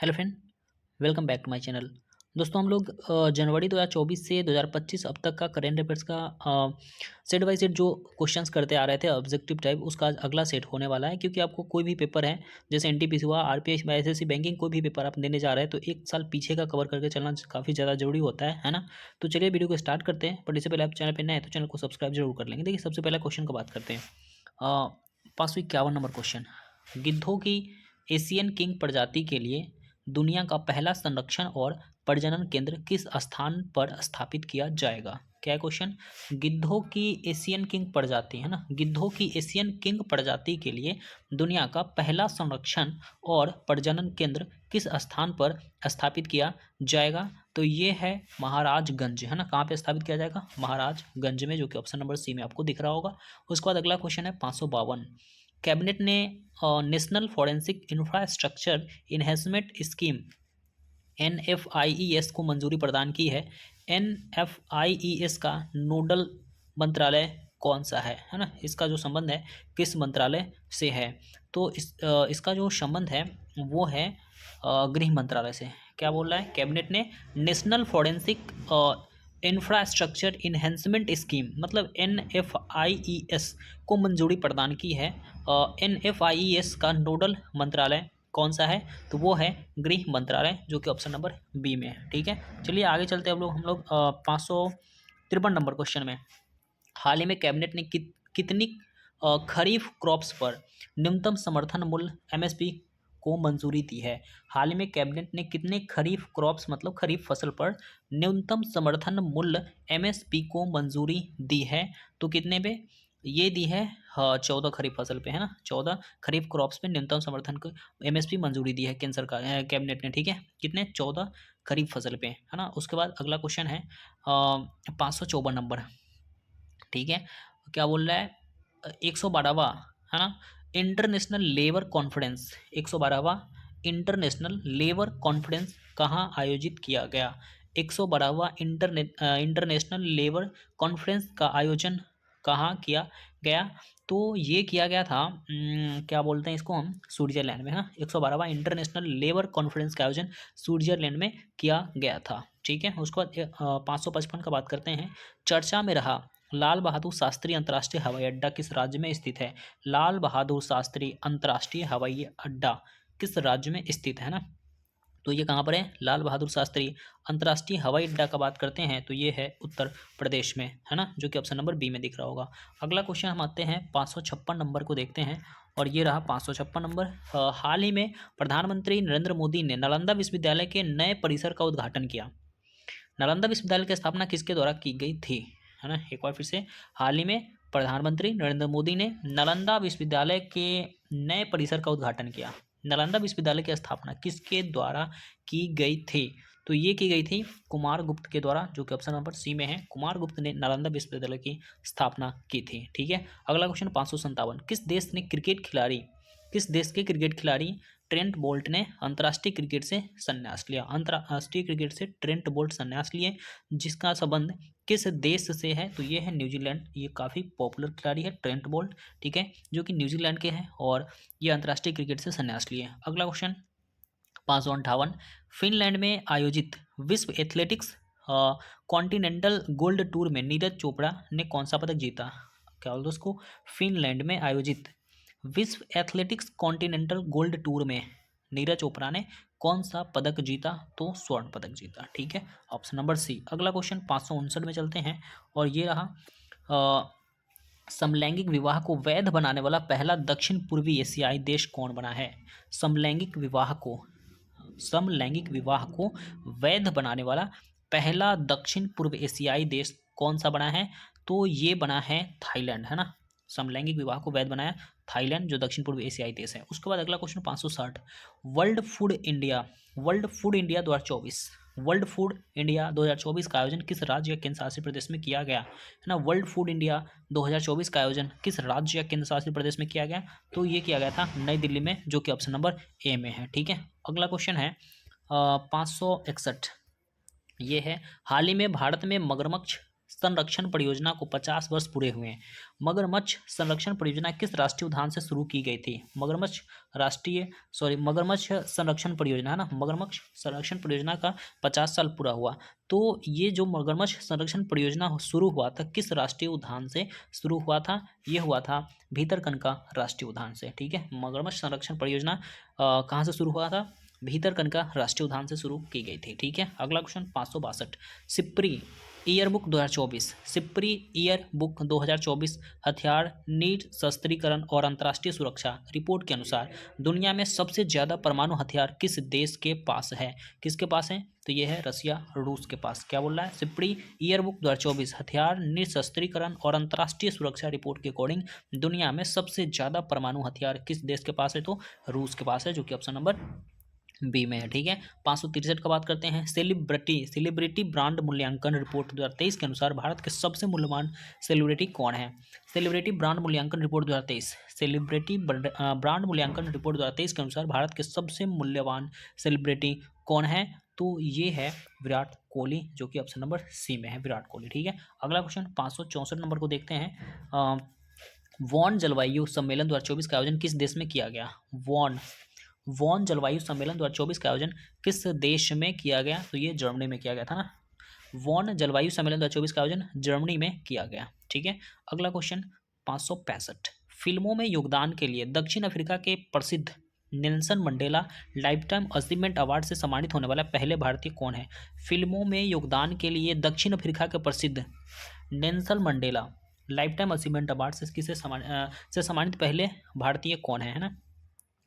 Hello friend, welcome back to my channel. दोस्तों हम लोग जनवरी 2024 से 2025 अब तक का करेंट अफेयर्स का सेट बाय सेट जो क्वेश्चंस करते आ रहे थे ऑब्जेक्टिव टाइप, उसका आज अगला सेट होने वाला है। क्योंकि आपको कोई भी पेपर है, जैसे एनटीपीसी हुआ, आरपीएस, एसएससी, बैंकिंग, कोई भी पेपर आप देने जा रहे हैं तो एक साल पीछे का कवर करके चलना काफ़ी ज़्यादा जरूरी होता है ना। तो चलिए वीडियो को स्टार्ट करते हैं, बट इससे पहले आप चैनल पर नए हैं तो चैनल को सब्सक्राइब जरूर कर लेंगे। देखिए सबसे पहला क्वेश्चन का बात करते हैं। 551 नंबर क्वेश्चन। गिद्धों की एशियन किंग प्रजाति के लिए दुनिया का पहला संरक्षण और प्रजनन केंद्र किस स्थान पर स्थापित किया जाएगा? क्या क्वेश्चन? गिद्धों की एशियन किंग प्रजाति है ना, गिद्धों की एशियन किंग प्रजाति के लिए दुनिया का पहला संरक्षण और प्रजनन केंद्र किस स्थान पर स्थापित किया जाएगा? तो ये है महाराजगंज, है ना। कहाँ पे स्थापित किया जाएगा? महाराजगंज में, जो कि ऑप्शन नंबर सी में आपको दिख रहा होगा। उसके बाद अगला क्वेश्चन है 552। कैबिनेट ने national forensic infrastructure enhancement scheme NFIES को मंजूरी प्रदान की है। NFIES का नोडल मंत्रालय कौन सा है ना। इसका जो संबंध है किस मंत्रालय से है? तो इसका जो संबंध है वो है गृह मंत्रालय से। क्या बोल रहा है? कैबिनेट ने national forensic infrastructure enhancement scheme मतलब NFIES को मंजूरी प्रदान की है। NFIES का नोडल मंत्रालय कौन सा है? तो वो है गृह मंत्रालय, जो कि ऑप्शन नंबर बी में है। ठीक है, चलिए आगे चलते हैं हम लोग 553 नंबर क्वेश्चन में। हाल ही में कैबिनेट ने कितनी खरीफ क्रॉप्स पर न्यूनतम समर्थन मूल्य MSP को मंजूरी दी है? हाल ही में कैबिनेट ने कितने खरीफ क्रॉप्स मतलब खरीफ फसल पर न्यूनतम समर्थन मूल्य MSP को मंजूरी दी है? तो कितने पे ये दी है? 14 खरीफ फसल पे, है ना। 14 खरीफ क्रॉप्स पे न्यूनतम समर्थन को MSP मंजूरी दी है केंद्र सरकार कैबिनेट ने। ठीक है, कितने? 14 खरीफ फसल पे, है ना। उसके बाद अगला क्वेश्चन है 554 नंबर। ठीक है, क्या बोल रहा है? 112वां, है ना, इंटरनेशनल लेबर कॉन्फ्रेंस, 112वां इंटरनेशनल लेबर कॉन्फ्रेंस कहाँ आयोजित किया गया? 112वां इंटरनेशनल लेबर कॉन्फ्रेंस का आयोजन कहाँ किया गया? तो ये किया गया था क्या बोलते हैं इसको हम, स्विट्जरलैंड में, है ना। 112वां इंटरनेशनल लेबर कॉन्फ्रेंस का आयोजन स्विट्जरलैंड में किया गया था। ठीक है, उसके बाद 555 का बात करते हैं। चर्चा में रहा लाल बहादुर शास्त्री अंतर्राष्ट्रीय हवाई अड्डा किस राज्य में स्थित है? लाल बहादुर शास्त्री अंतर्राष्ट्रीय हवाई अड्डा किस राज्य में स्थित है ना। तो ये कहाँ पर है? लाल बहादुर शास्त्री अंतर्राष्ट्रीय हवाई अड्डा का बात करते हैं तो ये है उत्तर प्रदेश में, है ना, जो कि ऑप्शन नंबर बी में दिख रहा होगा। अगला क्वेश्चन हम आते हैं 556 नंबर को देखते हैं, और ये रहा 556 नंबर। हाल ही में प्रधानमंत्री नरेंद्र मोदी ने नालंदा विश्वविद्यालय के नए परिसर का उद्घाटन किया। नालंदा विश्वविद्यालय की स्थापना किसके द्वारा की गई थी, है ना। एक बार फिर से, हाल ही में प्रधानमंत्री नरेंद्र मोदी ने नालंदा विश्वविद्यालय के नए परिसर का उद्घाटन किया। नालंदा विश्वविद्यालय की स्थापना किसके द्वारा की गई थी? तो ये की गई थी कुमार गुप्त के द्वारा, जो कि ऑप्शन नंबर सी में है। कुमार गुप्त ने नालंदा विश्वविद्यालय की स्थापना की थी। ठीक है, अगला क्वेश्चन 557। किस देश के क्रिकेट खिलाड़ी ट्रेंट बोल्ट ने अंतर्राष्ट्रीय क्रिकेट से संन्यास लिया? अंतर्राष्ट्रीय क्रिकेट से ट्रेंट बोल्ट संन्यास लिए, जिसका संबंध किस देश से है? तो ये है न्यूजीलैंड। ये काफ़ी पॉपुलर खिलाड़ी है ट्रेंट बोल्ट, ठीक है, जो कि न्यूजीलैंड के हैं और ये अंतर्राष्ट्रीय क्रिकेट से संन्यास लिए। अगला क्वेश्चन 558। फिनलैंड में आयोजित विश्व एथलेटिक्स कॉन्टिनेंटल गोल्ड टूर में नीरज चोपड़ा ने कौन सा पदक जीता? क्या बोलते उसको? फिनलैंड में आयोजित विश्व एथलेटिक्स कॉन्टिनेंटल गोल्ड टूर में नीरज चोपड़ा ने कौन सा पदक जीता? तो स्वर्ण पदक जीता। ठीक है, ऑप्शन नंबर सी। अगला क्वेश्चन 559 में चलते हैं, और ये रहा समलैंगिक विवाह को वैध बनाने वाला पहला दक्षिण पूर्वी एशियाई देश कौन बना है? समलैंगिक विवाह को वैध बनाने वाला पहला दक्षिण पूर्व एशियाई देश कौन सा बना है? तो ये बना है थाईलैंड, है ना। समलैंगिक विवाह को वैध बनाया थाईलैंड, जो दक्षिण पूर्व एशियाई देश है। उसके बाद अगला क्वेश्चन 560। वर्ल्ड फूड इंडिया 2024 का आयोजन किस राज्य या केंद्र शासित प्रदेश में किया गया, है ना। वर्ल्ड फूड इंडिया 2024 का आयोजन किस राज्य या केंद्र शासित प्रदेश में किया गया? तो ये किया गया था नई दिल्ली में, जो कि ऑप्शन नंबर ए में है। ठीक है, अगला क्वेश्चन है 561। ये है हाल ही में भारत में मगरमच्छ संरक्षण परियोजना को 50 वर्ष पूरे हुए हैं। मगरमच्छ संरक्षण परियोजना किस राष्ट्रीय उद्यान से शुरू की गई थी? मगरमच्छ संरक्षण परियोजना है ना, मगरमच्छ संरक्षण परियोजना का 50 साल पूरा हुआ। तो ये जो मगरमच्छ संरक्षण परियोजना शुरू हुआ था किस राष्ट्रीय उद्यान से शुरू हुआ था? ये हुआ था भीतरकनिका राष्ट्रीय उद्यान से। ठीक है, मगरमच्छ संरक्षण परियोजना कहाँ से शुरू हुआ था? भीतरकनिका राष्ट्रीय उद्यान से शुरू की गई थी। ठीक है, अगला question 562, SIPRI year book 2024, SIPRI year book 2024 हथियार निरस्त्रीकरण और अंतर्राष्ट्रीय सुरक्षा रिपोर्ट के अनुसार दुनिया में सबसे ज्यादा परमाणु हथियार किस देश के पास है? किसके पास है? तो ये है रसिया, रूस के पास। क्या बोल रहा है? सिप्री ईयर बुक 2024 हथियार निरस्त्रीकरण और अंतर्राष्ट्रीय सुरक्षा रिपोर्ट के अकॉर्डिंग दुनिया में सबसे ज्यादा परमाणु हथियार किस देश के पास है? तो रूस के पास है, जो कि ऑप्शन नंबर बी में है। ठीक है, 563 का बात करते हैं। सेलिब्रिटी ब्रांड मूल्यांकन रिपोर्ट 2023 के अनुसार भारत के सबसे मूल्यवान सेलिब्रिटी कौन है? सेलिब्रिटी ब्रांड मूल्यांकन रिपोर्ट 2023, सेलिब्रिटी ब्रांड मूल्यांकन रिपोर्ट 2023 के अनुसार भारत के सबसे मूल्यवान सेलिब्रिटी कौन है? तो ये है विराट कोहली, जो कि ऑप्शन नंबर सी में है, विराट कोहली। ठीक है, अगला क्वेश्चन 564 नंबर को देखते हैं। वॉन जलवायु सम्मेलन 2024 का आयोजन किस देश में किया गया? वॉन जलवायु सम्मेलन 2024 का आयोजन किस देश में किया गया? तो ये जर्मनी में किया गया था ना। वॉन जलवायु सम्मेलन 2024 का आयोजन जर्मनी में किया गया। ठीक है, अगला क्वेश्चन 565, फिल्मों में योगदान के लिए दक्षिण अफ्रीका के प्रसिद्ध Nelson Mandela lifetime achievement award से सम्मानित होने वाला पहले भारतीय कौन है? फिल्मों में योगदान के लिए दक्षिण अफ्रीका के प्रसिद्ध Nelson Mandela lifetime achievement award से सम्मानित पहले भारतीय कौन है ना?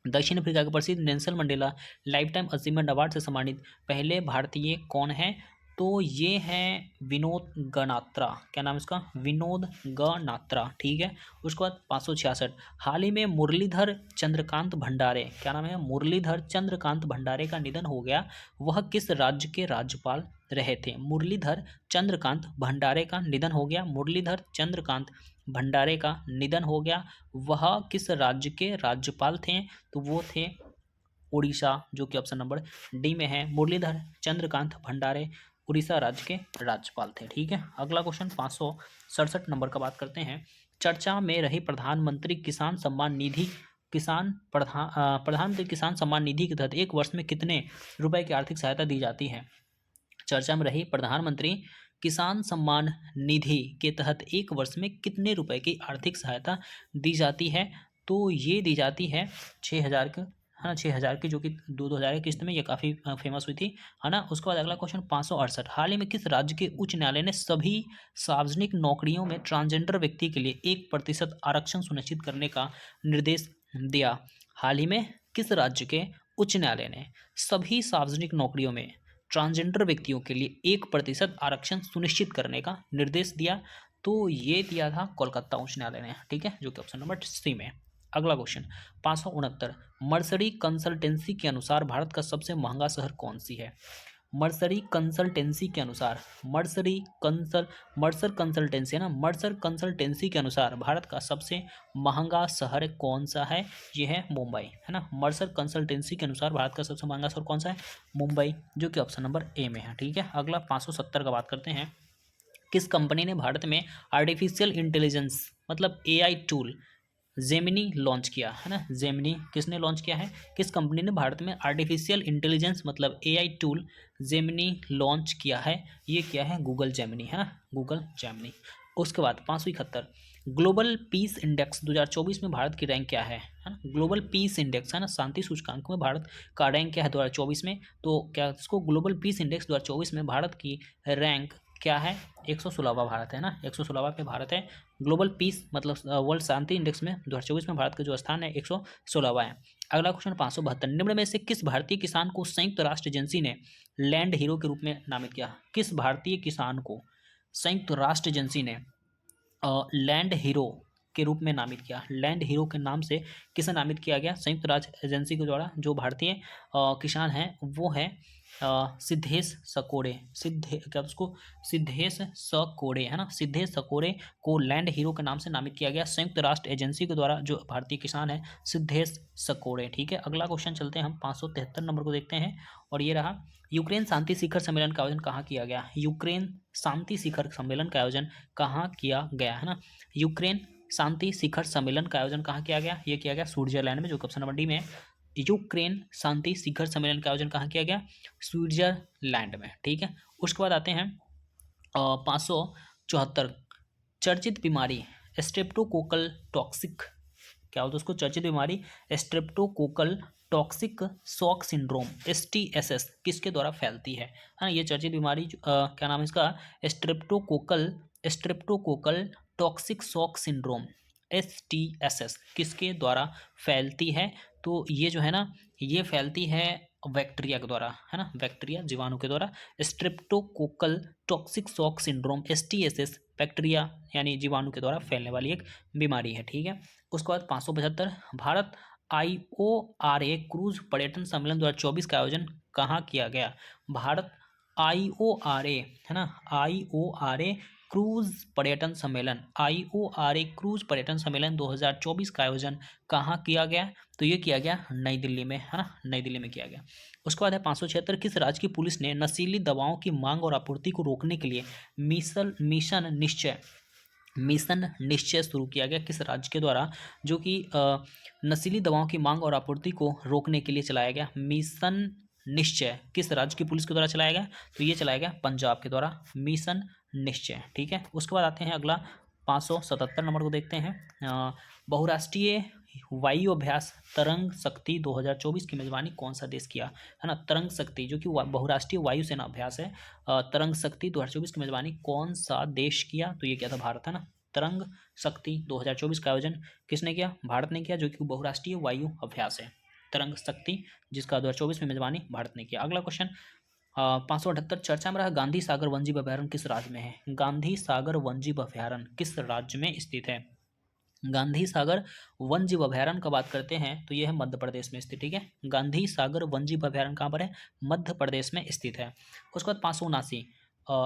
दक्षिण अफ्रीका के प्रसिद्ध Nelson Mandela lifetime achievement award से सम्मानित पहले भारतीय कौन है? तो ये है विनोद गनात्रा। क्या नाम है इसका? विनोद गनात्रा। ठीक है, उसके बाद 566, हाल ही में मुरलीधर चंद्रकांत भंडारे, क्या नाम है? मुरलीधर चंद्रकांत भंडारे का निधन हो गया। वह किस राज्य के राज्यपाल रहे थे? मुरलीधर चंद्रकांत भंडारे का निधन हो गया। मुरलीधर चंद्रकांत भंडारे का निधन हो गया। वह किस राज्य के राज्यपाल थे? तो वो थे उड़ीसा, जो कि ऑप्शन नंबर डी में है। मुरलीधर चंद्रकांत भंडारे उड़ीसा राज्य के राज्यपाल थे। ठीक है, अगला क्वेश्चन 567 नंबर का बात करते हैं। चर्चा में रही प्रधानमंत्री किसान सम्मान निधि प्रधानमंत्री किसान सम्मान निधि के तहत एक वर्ष में कितने रुपए की आर्थिक सहायता दी जाती है? चर्चा में रही प्रधानमंत्री किसान सम्मान निधि के तहत एक वर्ष में कितने रुपए की आर्थिक सहायता दी जाती है? तो ये दी जाती है 6,000 की, है ना, 6,000 की, जो कि 2,000 की किस्त में ये काफ़ी फेमस हुई थी, है ना। उसके बाद अगला क्वेश्चन 568, हाल ही में किस राज्य के उच्च न्यायालय ने सभी सार्वजनिक नौकरियों में ट्रांसजेंडर व्यक्ति के लिए 1% आरक्षण सुनिश्चित करने का निर्देश दिया? हाल ही में किस राज्य के उच्च न्यायालय ने सभी सार्वजनिक नौकरियों में ट्रांसजेंडर व्यक्तियों के लिए 1% आरक्षण सुनिश्चित करने का निर्देश दिया? तो ये दिया था कोलकाता उच्च न्यायालय ने। ठीक है, जो कि ऑप्शन नंबर सी में। अगला क्वेश्चन 569, मर्सरी कंसल्टेंसी के अनुसार भारत का सबसे महंगा शहर कौन सी है? मर्सरी कंसल्टेंसी के अनुसार, मर्सर कंसल्टेंसी है ना, मर्सर कंसल्टेंसी के अनुसार भारत का सबसे महंगा शहर कौन सा है? ये है मुंबई, है ना। मर्सर कंसल्टेंसी के अनुसार भारत का सबसे महंगा शहर कौन सा है? मुंबई, जो कि ऑप्शन नंबर ए में है। ठीक है, अगला 570 का बात करते हैं। किस कंपनी ने भारत में आर्टिफिशियल इंटेलिजेंस मतलब एआई टूल जेमिनी लॉन्च किया, है ना? जेमिनी किसने लॉन्च किया है? किस कंपनी ने भारत में आर्टिफिशियल इंटेलिजेंस मतलब एआई टूल जेमिनी लॉन्च किया है? ये किया है गूगल जेमिनी, है ना, गूगल जेमिनी। उसके बाद 571, ग्लोबल पीस इंडेक्स 2024 में भारत की रैंक क्या है ना? ग्लोबल पीस इंडेक्स, है ना, शांति सूचकांक में भारत का रैंक क्या है 2024 में? तो क्या इसको ग्लोबल पीस इंडेक्स 2024 में भारत की रैंक क्या है? 116वां भारत है ना, 116वां पे भारत है। ग्लोबल पीस मतलब वर्ल्ड शांति इंडेक्स में 2024 में भारत का जो स्थान है 116वां है। अगला क्वेश्चन 572, निम्न में से किस भारतीय किसान को संयुक्त राष्ट्र एजेंसी ने लैंड हीरो के रूप में नामित किया? किस भारतीय किसान को संयुक्त राष्ट्र एजेंसी ने लैंड हीरो के रूप में नामित किया। लैंड हीरो के नाम से किसे नामित किया गया? संयुक्त राज्य एजेंसी के द्वारा। जो भारतीय किसान हैं वो है सिद्धेश सकोड़े। सिद्धेश सकोड़े है ना, सिद्धेश सकोड़े को लैंड हीरो के नाम से नामित किया गया संयुक्त राष्ट्र एजेंसी के द्वारा। जो भारतीय किसान है सिद्धेश सकोड़े। ठीक है, अगला क्वेश्चन चलते हैं हम 573 नंबर को देखते हैं, और ये रहा, यूक्रेन शांति शिखर सम्मेलन का आयोजन कहाँ किया गया? यूक्रेन शांति शिखर सम्मेलन का आयोजन कहाँ किया गया है ना? यूक्रेन शांति शिखर सम्मेलन का आयोजन कहाँ किया गया? ये किया गया स्विट्जरलैंड में, जो ऑप्शन नंबर डी में है। यूक्रेन शांति शिखर सम्मेलन का आयोजन कहाँ किया गया? स्विट्जरलैंड में। ठीक है, उसके बाद आते हैं 574, चर्चित बीमारी स्ट्रेप्टोकोकल टॉक्सिक, क्या होता है उसको? चर्चित बीमारी streptococcal toxic shock syndrome STSS किसके द्वारा फैलती है ना? ये चर्चित बीमारी क्या नाम है इसका? Streptococcal toxic shock syndrome STSS किसके द्वारा फैलती है? तो ये जो है ना, ये फैलती है बैक्टीरिया के द्वारा, है ना, बैक्टीरिया जीवाणु के द्वारा। Streptococcal toxic shock syndrome STSS bacteria यानी जीवाणु के द्वारा फैलने वाली एक बीमारी है। ठीक है, उसके बाद 575, भारत IORA क्रूज पर्यटन सम्मेलन 2024 का आयोजन कहाँ किया गया? भारत IORA है ना, IORA क्रूज पर्यटन सम्मेलन, IORA क्रूज पर्यटन सम्मेलन 2024 का आयोजन कहाँ किया गया? तो ये किया गया नई दिल्ली में, है ना, नई दिल्ली में किया गया। उसके बाद है 576, किस राज्य की पुलिस ने नशीली दवाओं की मांग और आपूर्ति को रोकने के लिए मिशन निश्चय शुरू किया गया? किस राज्य के द्वारा, जो कि नशीली दवाओं की मांग और आपूर्ति को रोकने के लिए चलाया गया मिशन निश्चय, किस राज्य की पुलिस के द्वारा चलाया गया? तो ये चलाया गया पंजाब के द्वारा मिशन निश्चय। ठीक है, उसके बाद आते हैं अगला 577 नंबर को देखते हैं, बहुराष्ट्रीय वायु अभ्यास तरंग शक्ति 2024 की मेजबानी कौन सा देश किया? है ना, तरंग शक्ति जो कि बहुराष्ट्रीय वायुसेना अभ्यास है, तरंग शक्ति 2024 की मेजबानी कौन सा देश किया? तो ये क्या था? भारत, है ना। तरंग शक्ति 2024 का आयोजन किसने किया? भारत ने किया, जो कि बहुराष्ट्रीय वायु अभ्यास है तरंग शक्ति, जिसका 2024 में मेजबानी भारत ने किया। अगला क्वेश्चन 578, चर्चा में रहा गांधी सागर वन्यजीव अभ्यारण्य किस राज्य में है? गांधी सागर वन्यजीव अभ्यारण्य किस राज्य में स्थित है? गांधी सागर वन्यजीव अभ्यारण्य का बात करते हैं तो यह है मध्य प्रदेश में स्थित। ठीक है, गांधी सागर वन्यजीव अभ्यारण्य कहाँ पर है? मध्य प्रदेश में स्थित है। उसके बाद 579,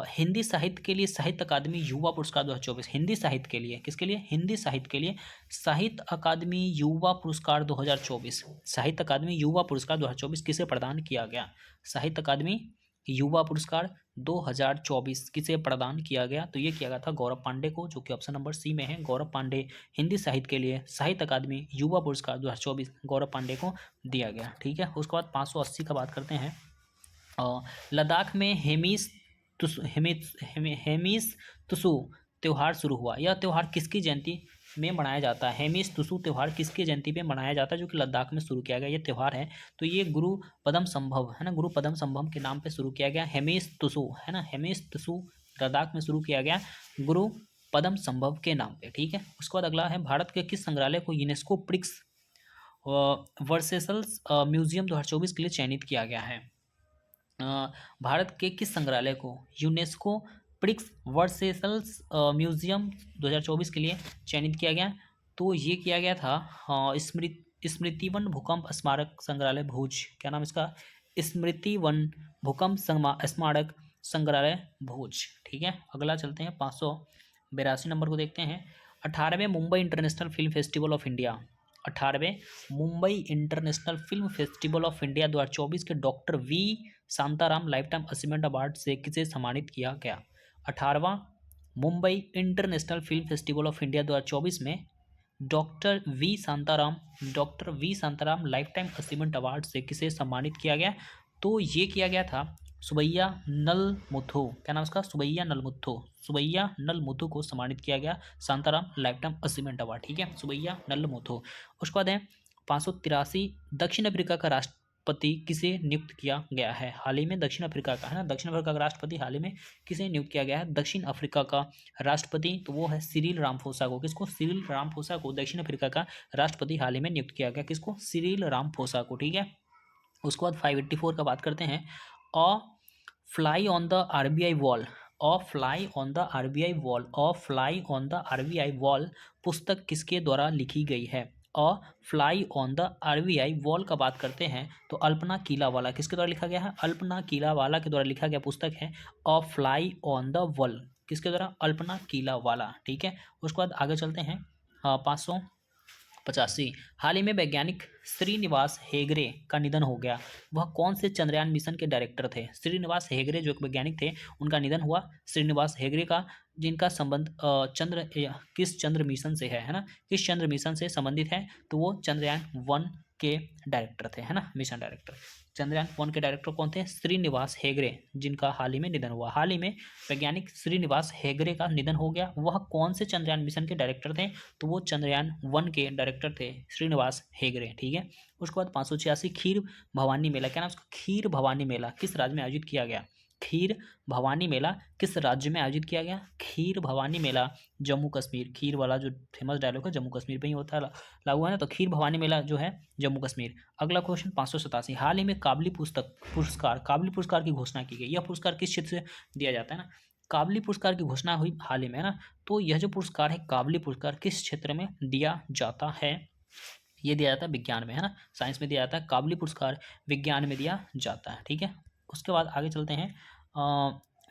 हिंदी साहित्य के लिए साहित्य अकादमी युवा पुरस्कार 2024, हिंदी साहित्य के लिए, किसके लिए? हिंदी साहित्य के लिए साहित्य अकादमी युवा पुरस्कार 2024, साहित्य अकादमी युवा पुरस्कार 2024 किसे प्रदान किया गया? साहित्य अकादमी युवा पुरस्कार 2024 किसे प्रदान किया गया? तो ये किया गया था गौरव पांडे को, जो कि ऑप्शन नंबर सी में है। गौरव पांडे हिंदी साहित्य के लिए साहित्य अकादमी युवा पुरस्कार 2024 गौरव पांडे को दिया गया। ठीक है, उसके बाद 580 का बात करते हैं, लद्दाख में हेमिस तुसु त्यौहार शुरू हुआ। यह त्यौहार किसकी जयंती में मनाया जाता है? हेमिस तुसु त्यौहार किसकी जयंती पे मनाया जाता है, जो कि लद्दाख में शुरू किया गया ये त्यौहार है? तो ये गुरु पदम संभव, है ना, गुरु पदम संभव के नाम पे शुरू किया गया हेमिस तुसु, है ना, हेमिस तुसु लद्दाख में शुरू किया गया गुरु पदम संभव के नाम पे। ठीक है, उसके बाद अगला है, भारत के किस संग्रहालय को यूनेस्को प्रिक्स वर्सेसल्स म्यूजियम 2024 के लिए चयनित किया गया है? भारत के किस संग्रहालय को यूनेस्को प्रिक्स वर्सेसल्स म्यूजियम 2024 के लिए चयनित किया गया? तो ये किया गया था स्मृतिवन भूकंप स्मारक संग्रहालय भुज। क्या नाम इसका? स्मृतिवन भूकंप स्मारक संग्रहालय भुज। ठीक है, अगला चलते हैं 582 नंबर को देखते हैं, 18वें Mumbai international film festival of India, 18वें Mumbai international film festival of India 2024 के doctor V Shantaram lifetime achievement award से किसे सम्मानित किया गया? 18वां Mumbai international film festival of India 2024 में doctor V Shantaram lifetime achievement award से किसे सम्मानित किया गया? तो ये किया गया था सुबैया नलमुथु। क्या नाम उसका? सुबैया नलमुथु को सम्मानित किया गया शांताराम लाइफटाइम अचीवमेंट अवार्ड। ठीक है, सुबैया नलमुथु। उसके बाद है 583, दक्षिण अफ्रीका का राष्ट्रपति किसे नियुक्त किया गया है? हाल ही में दक्षिण अफ्रीका का, है ना, दक्षिण अफ्रीका का राष्ट्रपति हाल ही में किसे नियुक्त किया गया है? दक्षिण अफ्रीका का राष्ट्रपति तो वो है सिरिल रामफोसा को। किसको? सिरिल रामफोसा को दक्षिण अफ्रीका का राष्ट्रपति हाल ही में नियुक्त किया गया। किसको? सिरिल रामफोसा को। ठीक है, उसके बाद 584 का बात करते हैं, अ fly on the RBI wall a fly on the RBI wall, a fly on the RBI wall पुस्तक किसके द्वारा लिखी गई है? अ fly on the RBI wall का बात करते हैं तो अल्पना कीलावाला किसके द्वारा लिखा गया है? अल्पना कीलावाला के द्वारा लिखा गया पुस्तक है अ फ्लाई ऑन द वॉल, किसके द्वारा? अल्पना कीलावाला। ठीक है, उसके बाद आगे चलते हैं। 585, हाल ही में वैज्ञानिक श्रीनिवास हेगड़े का निधन हो गया। वह कौन से चंद्रयान मिशन के डायरेक्टर थे? श्रीनिवास हेगड़े जो एक वैज्ञानिक थे, उनका निधन हुआ। श्रीनिवास हेगड़े का, जिनका संबंध किस चंद्र मिशन से है ना, किस चंद्र मिशन से संबंधित है? तो वो चंद्रयान 1 के डायरेक्टर थे, है ना, मिशन डायरेक्टर। चंद्रयान 1 के डायरेक्टर कौन थे? श्रीनिवास हेगड़े, जिनका हाल ही में निधन हुआ। हाल ही में वैज्ञानिक श्रीनिवास हेगड़े का निधन हो गया। वह कौन से चंद्रयान मिशन के डायरेक्टर थे? तो वो चंद्रयान 1 के डायरेक्टर थे श्रीनिवास हेगड़े। ठीक है, उसके बाद 586, खीर भवानी मेला, क्या नाम उसका? खीर भवानी मेला किस राज्य में आयोजित किया गया? खीर भवानी मेला किस राज्य में आयोजित किया गया? खीर भवानी मेला जम्मू कश्मीर। खीर वाला जो फेमस डायलॉग है जम्मू कश्मीर पे ही होता है, लागू है ना, तो खीर भवानी मेला जो है जम्मू कश्मीर। अगला क्वेश्चन 587, हाल ही में काबली पुरस्कार की घोषणा की गई। यह पुरस्कार किस क्षेत्र से दिया जाता है ना? काबली पुरस्कार की घोषणा हुई हाल ही में, है ना। तो यह जो पुरस्कार है काबली पुरस्कार किस क्षेत्र में दिया जाता है? ये दिया जाता है विज्ञान में, है ना, साइंस में दिया जाता है। काबली पुरस्कार विज्ञान में दिया जाता है। ठीक है, उसके बाद आगे चलते हैं।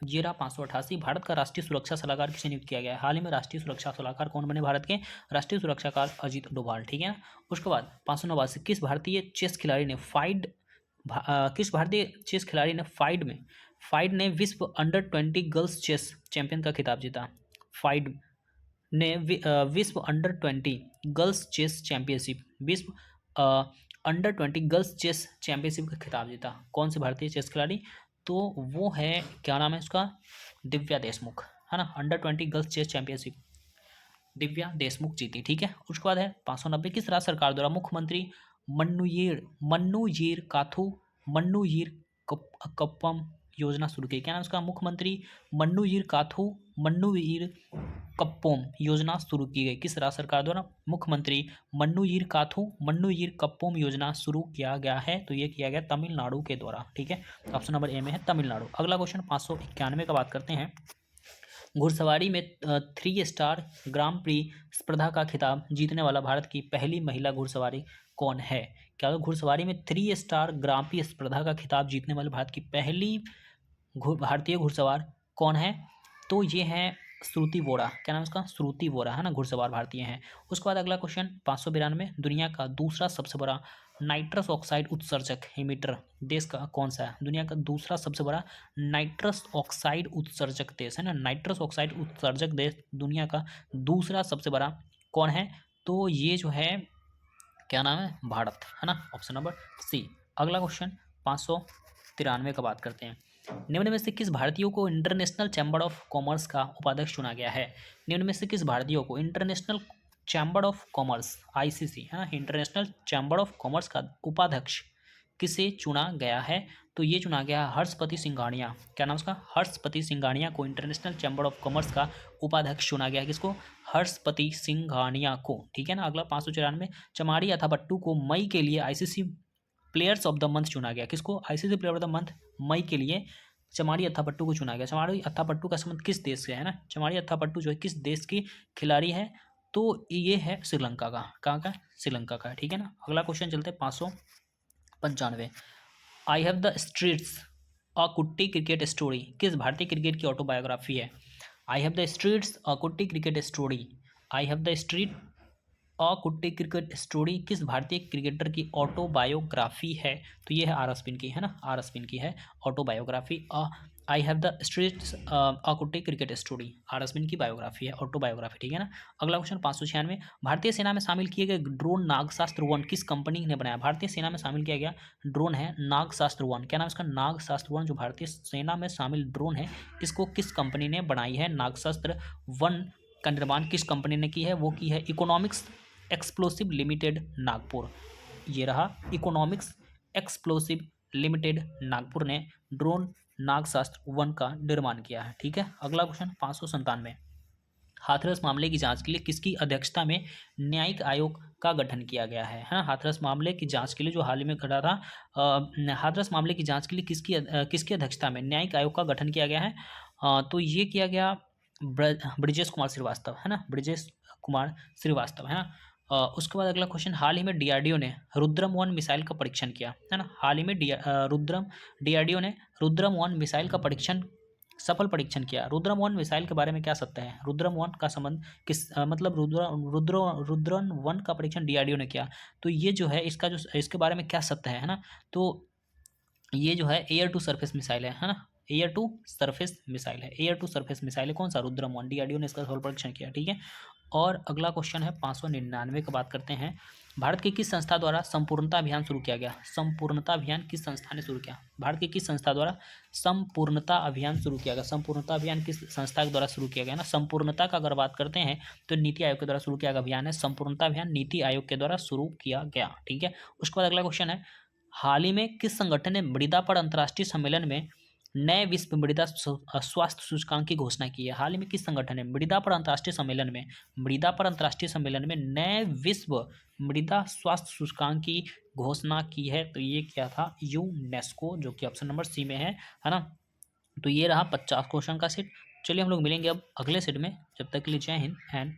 जेरा 588, भारत का राष्ट्रीय सुरक्षा सलाहकार किसे नियुक्त किया गया है? हाल ही में राष्ट्रीय सुरक्षा सलाहकार कौन बने भारत के? राष्ट्रीय सुरक्षाकार अजीत डोभाल। ठीक है ना। उसके बाद 589, किस भारतीय चेस खिलाड़ी ने फाइड ने विश्व अंडर 20 गर्ल्स चेस चैंपियन का खिताब जीता? फाइड ने विश्व अंडर 20 गर्ल्स चेस चैंपियनशिप, विश्व अंडर 20 गर्ल्स चेस चैंपियनशिप का खिताब जीता। कौन से भारतीय चेस खिलाड़ी? तो वो है, क्या नाम है उसका? दिव्या देशमुख, है ना। Under 20 girls chess championship Divya Deshmukh जीती। ठीक है, उसके बाद है 590, किस राज्य सरकार द्वारा मुख्यमंत्री मन्नुयीर कप्पम योजना शुरू की? क्या नाम उसका? मुख्यमंत्री मन्नुयीर कप्पोम योजना शुरू की गई। किस राज्य सरकार द्वारा? मुख्यमंत्री मन्नुयीर कप्पोम योजना शुरू किया गया है, तो ये किया गया तमिलनाडु के द्वारा। ठीक है, ऑप्शन नंबर ए में है तमिलनाडु। अगला क्वेश्चन 591 का बात करते हैं। घुड़सवारी में 3 स्टार ग्रां प्री स्पर्धा का खिताब जीतने वाला भारत की पहली महिला घुड़सवारी कौन है? क्या घुड़सवारी में 3 स्टार ग्रां प्री स्पर्धा का खिताब जीतने वाले भारत की पहली भारतीय घुड़सवार कौन है? तो ये है श्रुति वोरा। क्या नाम उसका? श्रुति वोरा, है ना, घुड़सवार भारतीय हैं। उसके बाद अगला क्वेश्चन 592, दुनिया का दूसरा सबसे बड़ा नाइट्रस ऑक्साइड उत्सर्जक एमिटर देश का कौन सा है? दुनिया का दूसरा सबसे बड़ा नाइट्रस ऑक्साइड उत्सर्जक देश, है ना, नाइट्रस ऑक्साइड उत्सर्जक देश दुनिया का दूसरा सबसे बड़ा कौन है? तो ये जो है, क्या नाम है? भारत, है ना, ऑप्शन नंबर सी। अगला क्वेश्चन 593 का बात करते हैं। निम्न में से किस भारतीयों को इंटरनेशनल चैम्बर ऑफ कॉमर्स का उपाध्यक्ष चुना गया है? निम्न में से किस भारतीयों को international chamber of commerce ICC, है ना, इंटरनेशनल चैम्बर ऑफ कॉमर्स का उपाध्यक्ष किसे चुना गया है? तो ये चुना गया हर्षपति सिंघानिया। क्या नाम उसका? हर्षपति सिंघानिया को इंटरनेशनल चैम्बर ऑफ कॉमर्स का उपाध्यक्ष चुना गया। किसको? हर्षपति सिंघानिया को। ठीक है ना। अगला 594, चमारी अथापट्टू को मई के लिए ICC players of the month चुना गया। किसको? ICC player of the month मई के लिए चमारी अथापट्टू को चुना गया। चमारी अथापट्टू का संबंध किस देश से है ना? चमारी अथापट्टू जो है किस देश की खिलाड़ी है? तो ये है श्रीलंका का। कहाँ का? श्रीलंका का। ठीक है ना। अगला क्वेश्चन चलते हैं 595, I have the streets a kutti cricket story किस भारतीय क्रिकेट की ऑटोबायोग्राफी है? I have the streets a kutti cricket story, I have the street a kutti cricket story किस भारतीय क्रिकेटर की ऑटोबायोग्राफी है? तो ये है आर अश्विन की, है ना, आर अश्विन की है autobiography. I have the streets a kutti cricket story are Ashwin की बायोग्राफी है, ऑटोबायोग्राफी। ठीक है ना। अगला क्वेश्चन 596, भारतीय सेना में शामिल किए गए ड्रोन नागशास्त्र 1 किस कंपनी ने बनाया? भारतीय सेना में शामिल किया गया ड्रोन है नागशास्त्र 1। क्या नाम इसका? नागशास्त्र 1 जो भारतीय सेना में शामिल ड्रोन है, इसको किस कंपनी ने बनाई है? नागशास्त्र 1 का निर्माण किस कंपनी ने की है? वो की है इकोनॉमिक्स एक्सप्लोसिव लिमिटेड नागपुर। ये रहा इकोनॉमिक्स एक्सप्लोसिव लिमिटेड नागपुर ने ड्रोन नागशास्त्र 1 का निर्माण किया है। ठीक है। अगला क्वेश्चन 597, हाथरस मामले की जांच के लिए किसकी अध्यक्षता में न्यायिक आयोग का गठन किया गया है ना। हाथरस मामले की जांच के लिए जो हाल ही में घटा था, हाथरस मामले की जांच के लिए किसकी अध्यक्षता में न्यायिक आयोग का गठन किया गया है। तो ये किया गया ब्रिजेश कुमार श्रीवास्तव, है ना, ब्रिजेश कुमार श्रीवास्तव, है ना। उसके बाद अगला क्वेश्चन, हाल ही में डीआरडीओ ने रुद्रम-1 मिसाइल का परीक्षण किया, है ना। हाल ही में डीआरडीओ ने रुद्रम-1 मिसाइल का सफल परीक्षण किया। रुद्रम-1 मिसाइल के बारे में क्या सत्य है? रुद्रम-1 का संबंध मतलब रुद्रम-1 का परीक्षण डीआरडीओ ने किया, तो ये जो है इसके बारे में क्या सत्य है ना। तो ये जो है एयर टू सरफेस मिसाइल है ना। एयर टू सरफेस मिसाइल है, एयर टू सरफेस मिसाइल है कौन सा? रुद्रम-1, डीआरडीओ ने इसका सफल परीक्षण किया, ठीक है। और अगला क्वेश्चन है 599 की बात करते हैं। भारत की किस संस्था द्वारा संपूर्णता अभियान शुरू किया गया? संपूर्णता अभियान किस संस्था ने शुरू किया? भारत की किस संस्था द्वारा संपूर्णता अभियान शुरू किया गया? संपूर्णता अभियान किस संस्था के द्वारा शुरू किया गया ना। संपूर्णता का अगर बात करते हैं तो नीति आयोग के द्वारा शुरू किया गया अभियान है। संपूर्णता अभियान नीति आयोग के द्वारा शुरू किया गया, ठीक है। उसके बाद अगला क्वेश्चन है, हाल ही में किस संगठन ने मृदा पर अंतर्राष्ट्रीय सम्मेलन में नए विश्व मृदा स्वास्थ्य सूचकांक की घोषणा की है? हाल ही में किस संगठन ने मृदा पर अंतर्राष्ट्रीय सम्मेलन में नए विश्व मृदा स्वास्थ्य सूचकांक की घोषणा की है? तो ये क्या था? यूनेस्को, जो कि ऑप्शन नंबर सी में है ना। तो ये रहा 50 क्वेश्चन का सेट। चलिए हम लोग मिलेंगे अब अगले सेट में, जब तक के लिए जय हिंद एंड